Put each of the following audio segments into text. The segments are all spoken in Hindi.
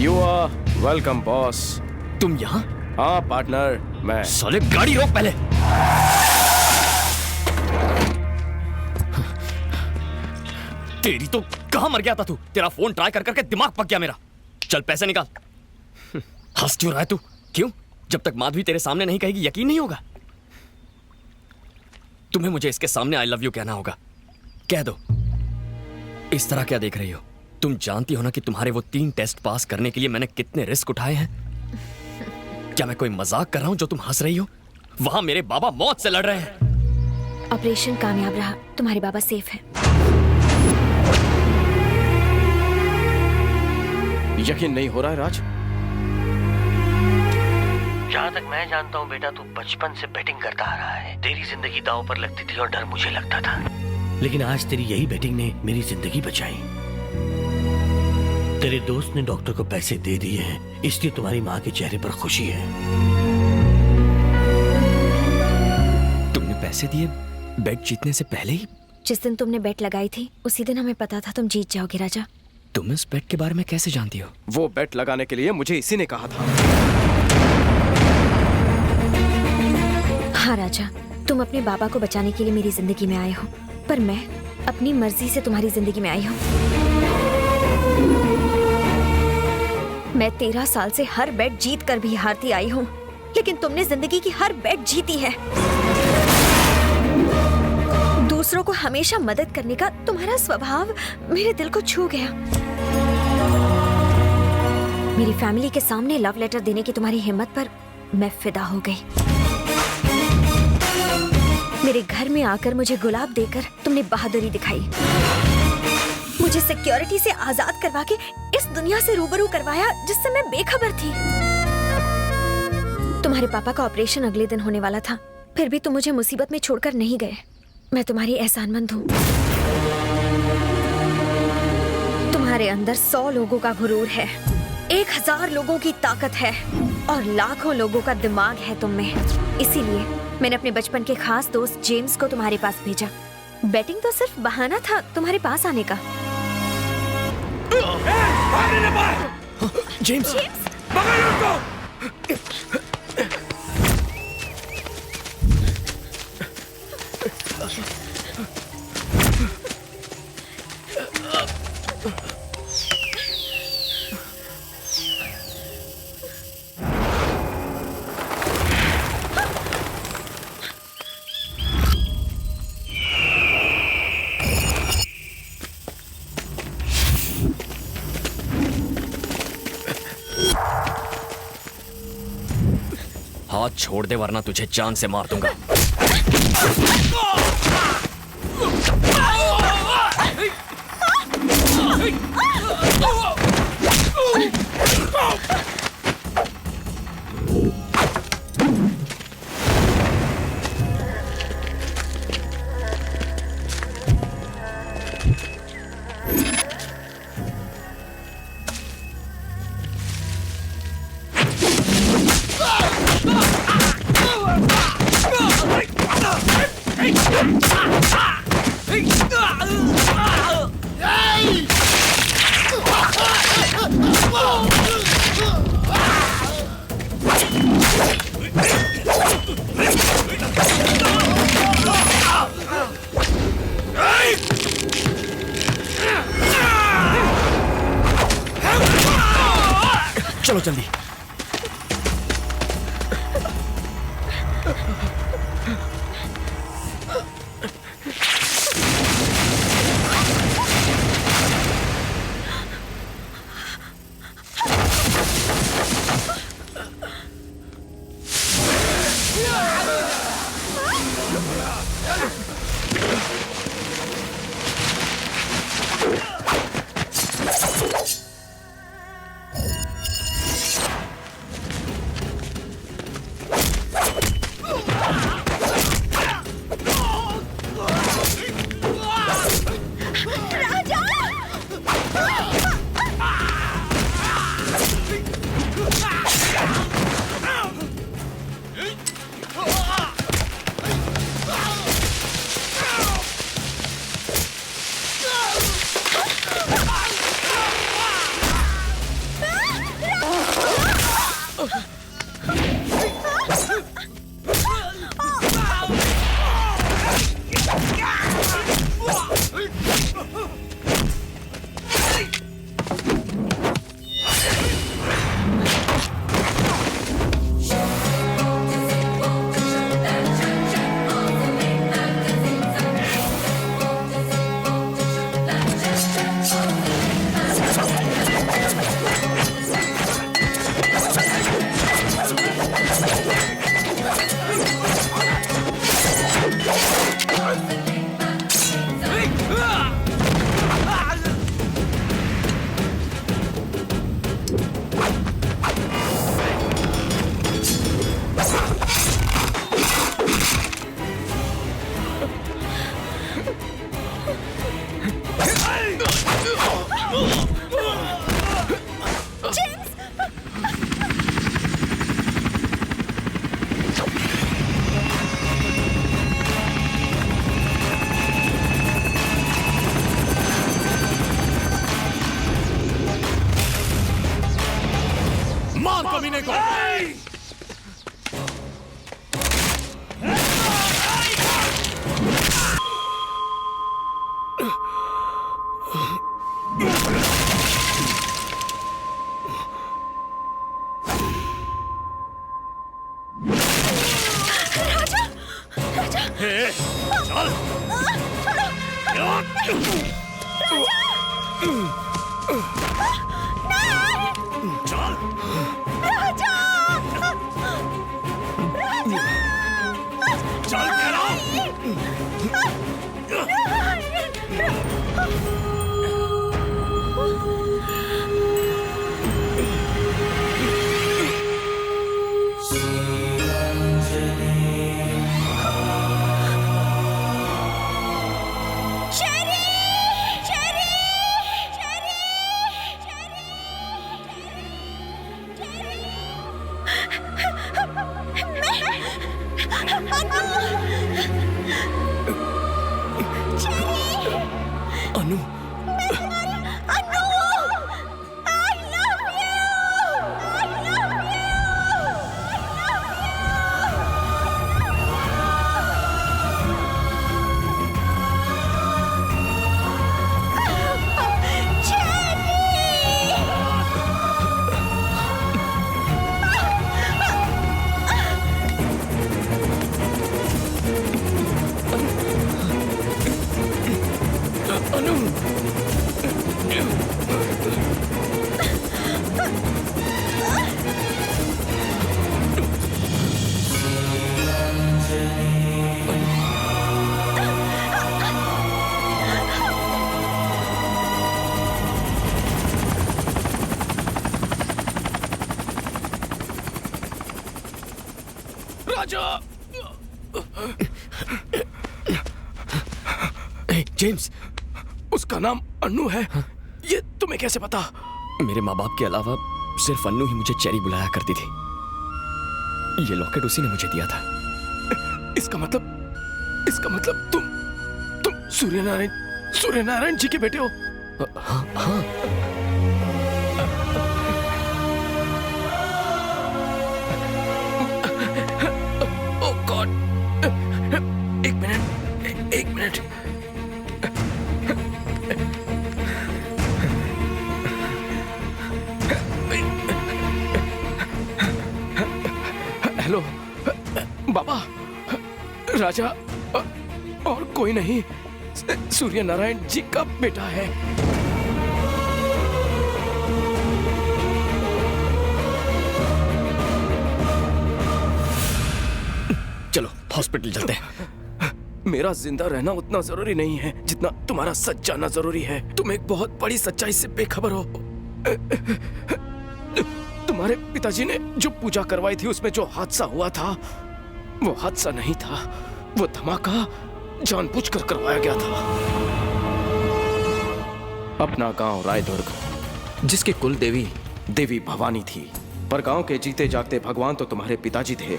You are welcome boss. तुम यहाँ? हाँ पार्टनर, मैं। साले गाड़ी रोक पहले। तेरी तो कहाँ मर गया था तू? तेरा फोन ट्राई कर करके दिमाग पक गया मेरा। चल पैसे निकाल। हंस क्यों रहा है तू? क्यों? जब तक माधवी तेरे सामने नहीं कहेगी यकीन नहीं होगा। तुम्हें मुझे इसके सामने आई लव यू कहना होगा। कह दो। इस तरह क्या देख रही हो? तुम जानती हो ना कि तुम्हारे वो 3 टेस्ट पास करने के लिए मैंने कितने रिस्क उठाए हैं। क्या मैं कोई मजाक कर रहा हूं जो तुम हंस रही हो? वहां मेरे बाबा मौत से लड़ रहे हैं। ऑपरेशन कामयाब रहा, तुम्हारे बाबा सेफ हैं। यकीन नहीं हो रहा है राज? जहाँ तक मैं जानता हूँ बेटा, तू बचपन से बैटिंग करता आ रहा है। तेरी जिंदगी दांव पर लगती थी और डर मुझे लगता था, लेकिन आज तेरी यही बैटिंग ने मेरी जिंदगी बचाई। तेरे दोस्त ने डॉक्टर को पैसे दे दिए हैं, इसलिए तुम्हारी माँ के चेहरे पर खुशी है। तुमने पैसे दिए बेट जीतने से पहले ही? जिस दिन तुमने बेट लगाई थी उसी दिन हमें पता था तुम जीत जाओगे राजा। तुम इस बेट के बारे में कैसे जानती हो? वो बेट लगाने के लिए मुझे इसी ने कहा था। हाँ राजा, तुम अपने बाबा को बचाने के लिए मेरी जिंदगी में आए हो, पर मैं अपनी मर्जी से तुम्हारी जिंदगी में आई हूँ। मैं 13 साल से हर बेट जीत कर भी हारती आई हूँ, लेकिन तुमने जिंदगी की हर बेट जीती है। दूसरों को हमेशा मदद करने का तुम्हारा स्वभाव मेरे दिल को छू गया। मेरी फैमिली के सामने लव लेटर देने की तुम्हारी हिम्मत पर मैं फिदा हो गई। मेरे घर में आकर मुझे गुलाब देकर तुमने बहादुरी दिखाई। मुझे सिक्योरिटी से आजाद करवा के इस दुनिया से रूबरू करवाया जिससे मैं बेखबर थी। तुम्हारे पापा का ऑपरेशन अगले दिन होने वाला था, फिर भी तुम मुझे मुसीबत में छोड़कर नहीं गए। मैं तुम्हारी एहसानमंद हूँ। तुम्हारे अंदर 100 लोगों का गुरूर है, 1000 लोगों की ताकत है और लाखों लोगों का दिमाग है तुम में। इसीलिए मैंने अपने बचपन के खास दोस्त जेम्स को तुम्हारे पास भेजा। बैटिंग तो सिर्फ बहाना था तुम्हारे पास आने का। जेम्स, हाथ छोड़ दे वरना तुझे जान से मार दूंगा। चलो जल्दी। साले को। अनु, राजा। जेम्स, उसका नाम अन्नू है। ये तुम्हें कैसे पता? मेरे माँ बाप के अलावा सिर्फ अन्नू ही मुझे चेरी बुलाया करती थी। ये लॉकेट उसी ने मुझे दिया था। इसका मतलब तुम सूर्यनारायण जी के बेटे हो? हाँ हाँ। ओह गॉड, एक मिनट। हेलो बाबा, राजा और कोई नहीं, सूर्यनारायण जी का बेटा है। चलो हॉस्पिटल चलते हैं। मेरा जिंदा रहना उतना जरूरी नहीं है जितना तुम्हारा सच जानना जरूरी है। तुम एक बहुत बड़ी सच्चाई से बेखबर हो। तुम्हारे पिताजी ने जो पूजा करवाई थी उसमें जो हादसा हुआ था वो हादसा नहीं था, वो धमाका जानबूझकर करवाया गया था। अपना गांव रायदुर्ग, जिसकी कुल देवी देवी भवानी थी, पर गांव के जीते जागते भगवान तो तुम्हारे पिताजी थे।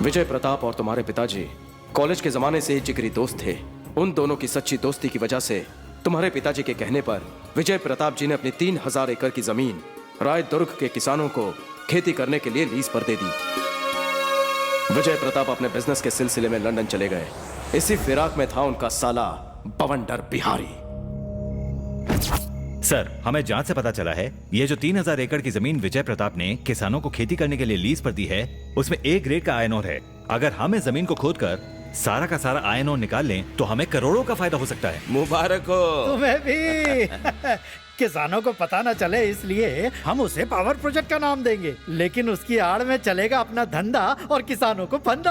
विजय प्रताप और तुम्हारे पिताजी कॉलेज के जमाने से जिगरी दोस्त थे। उन दोनों की सच्ची दोस्ती की वजह से तुम्हारे पिताजी के कहने पर विजय प्रताप जी ने अपनी 3000 एकड़ की जमीन रायदुर्ग के किसानों को खेती करने के लिए लीज पर दे दी। विजय प्रताप अपने बिजनेस के सिलसिले में लंदन चले गए। इसी फिराक में था उनका साला बवंडर बिहारी। सर, हमें जांच से पता चला है ये जो 3000 एकड़ की जमीन विजय प्रताप ने किसानों को खेती करने के लिए लीज पर दी है, उसमें ए ग्रेड का आयरन ओर है। अगर हम इस जमीन को खोदकर सारा का सारा आयरन ओर निकाल लें तो हमें करोड़ों का फायदा हो सकता है। मुबारक हो तुम्हें भी। किसानों को पता न चले इसलिए हम उसे पावर प्रोजेक्ट का नाम देंगे, लेकिन उसकी आड़ में चलेगा अपना धंधा और किसानों को फंदा।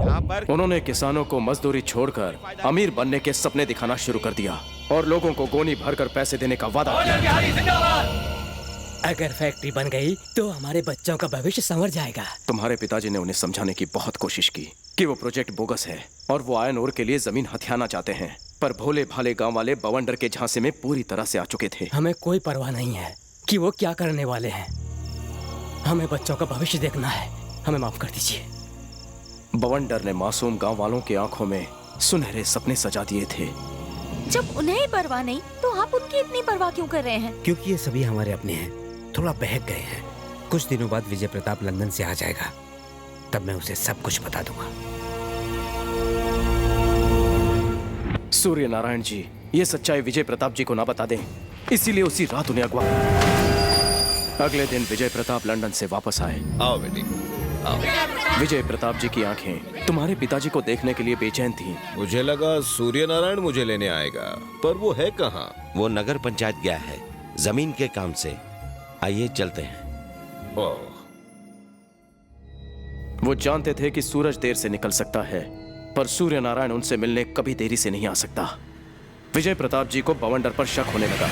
यहाँ पर उन्होंने किसानों को मजदूरी छोड़कर अमीर बनने के सपने दिखाना शुरू कर दिया और लोगों को गोनी भरकर पैसे देने का वादा किया। अगर फैक्ट्री बन गई तो हमारे बच्चों का भविष्य संवर जाएगा। तुम्हारे पिताजी ने उन्हें समझाने की बहुत कोशिश की कि वो प्रोजेक्ट बोगस है और वो आयरन ओर के लिए जमीन हथियाना चाहते हैं, पर भोले भाले गांव वाले बवंडर के झांसे में पूरी तरह से आ चुके थे। हमें कोई परवाह नहीं है कि वो क्या करने वाले हैं। हमें बच्चों का भविष्य देखना है। हमें माफ कर दीजिए। बवंडर ने मासूम गांव वालों की आंखों में सुनहरे सपने सजा दिए थे। जब उन्हें ही परवाह नहीं तो आप उनकी इतनी परवाह क्यों कर रहे हैं? क्योंकि ये सभी हमारे अपने हैं, थोड़ा बहक गए हैं। कुछ दिनों बाद विजय प्रताप लंदन से आ जाएगा, तब मैं उसे सब कुछ बता दूंगा। सूर्य नारायण जी, ये सच्चाई विजय प्रताप जी को ना बता दें, इसीलिए उसी रात उन्हें अगवा। अगले दिन विजय प्रताप लंदन से वापस आए। आओ बेटी, आओ। विजय प्रताप जी की आंखें तुम्हारे पिताजी को देखने के लिए बेचैन थीं। मुझे लगा सूर्य नारायण मुझे लेने आएगा, पर वो है कहाँ? वो नगर पंचायत गया है जमीन के काम से। आइए चलते हैं। ओह, वो जानते थे कि सूरज देर से निकल सकता है, पर सूर्य नारायण उनसे मिलने कभी देरी से नहीं आ सकता। विजय प्रताप जी को बवंडर पर शक होने लगा।